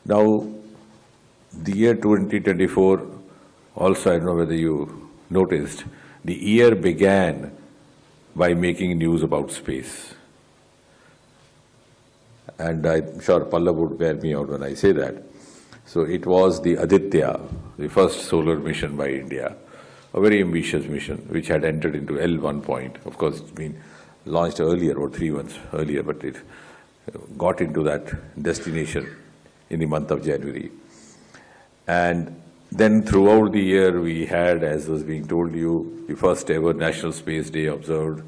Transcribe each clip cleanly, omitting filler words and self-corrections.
Now, the year 2024, also I don't know whether you noticed, the year began by making news about space. And I'm sure Pallab would bear me out when I say that. So it was the Aditya, the first solar mission by India, a very ambitious mission which had entered into L1 point. Of course, it's been launched earlier, or 3 months earlier, but it got into that destination in the month of January. And then throughout the year we had, as was being told you, the first ever National Space Day observed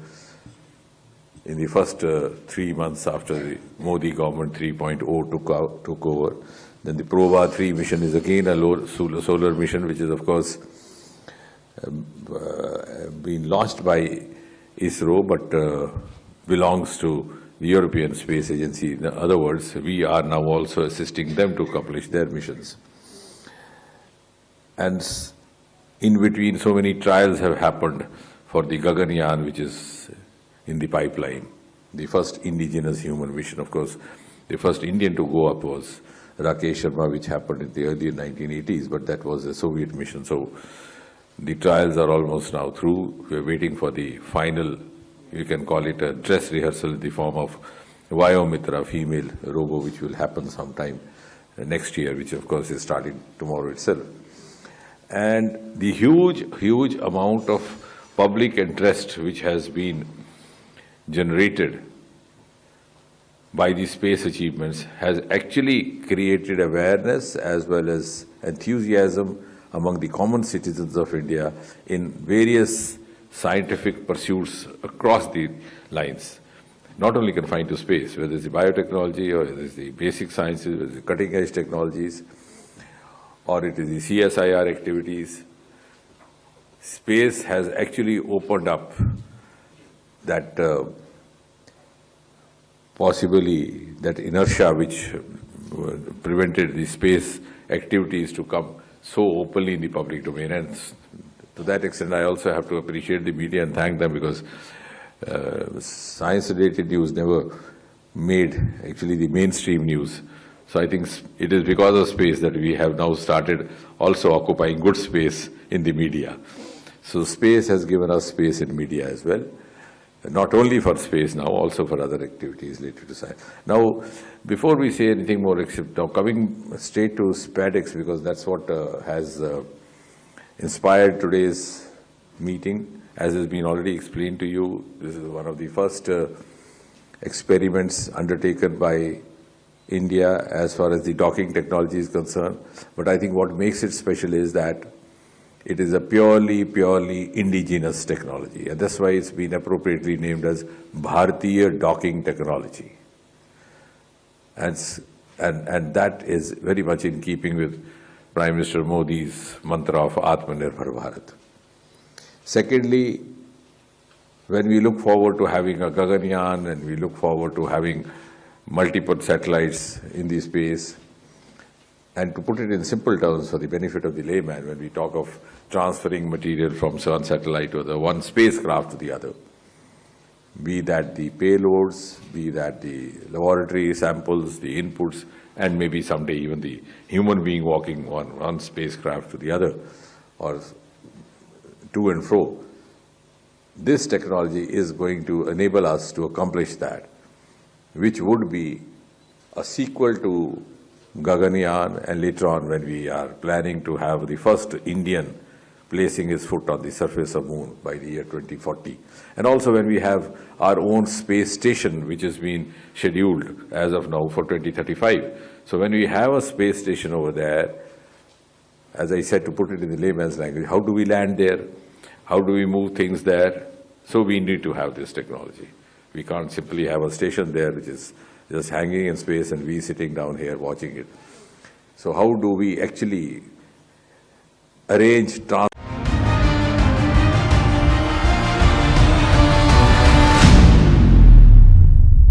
in the first 3 months after the Modi government 3.0 took over. Then the Proba 3 mission is again a solar mission, which is of course been launched by ISRO, but belongs to the European Space Agency. In other words, we are now also assisting them to accomplish their missions. And in between, so many trials have happened for the Gaganyaan, which is in the pipeline. The first indigenous human mission, of course, the first Indian to go up was Rakesh Sharma, which happened in the early 1980s, but that was a Soviet mission. So the trials are almost now through. We're waiting for the final, you can call it a dress rehearsal in the form of Vayomitra, female robo, which will happen sometime next year, which of course is starting tomorrow itself. And the huge amount of public interest which has been generated by these space achievements has actually created awareness as well as enthusiasm among the common citizens of India in various scientific pursuits across the lines, not only confined to space, whether it's the biotechnology or whether it's the basic sciences, whether it's the cutting-edge technologies, or it is the CSIR activities. Space has actually opened up that possibly that inertia which prevented the space activities to come so openly in the public domain. And to that extent, I also have to appreciate the media and thank them, because science-related news never made actually the mainstream news. So I think it is because of space that we have now started also occupying good space in the media. So space has given us space in media as well, not only for space now, also for other activities related to science. Now, before we say anything more, except now coming straight to SpadeX, because that's what has inspired today's meeting. As has been already explained to you, this is one of the first experiments undertaken by India as far as the docking technology is concerned. But I think what makes it special is that it is a purely indigenous technology. And that's why it's been appropriately named as Bharatiya docking technology. And that is very much in keeping with Prime Minister Modi's mantra of Atmanirbhar Bharat. Secondly, when we look forward to having a Gaganyaan and we look forward to having multiple satellites in the space, and to put it in simple terms for the benefit of the layman, when we talk of transferring material from one satellite to the one spacecraft to the other, be that the payloads, be that the laboratory samples, the inputs, and maybe someday even the human being walking one spacecraft to the other, or to and fro. This technology is going to enable us to accomplish that, which would be a sequel to Gaganyaan, and later on when we are planning to have the first Indian placing his foot on the surface of Moon by the year 2040. And also when we have our own space station, which has been scheduled as of now for 2035. So when we have a space station over there, as I said, to put it in the layman's language, how do we land there? How do we move things there? So we need to have this technology. We can't simply have a station there which is just hanging in space and we sitting down here watching it. So how do we actually arrange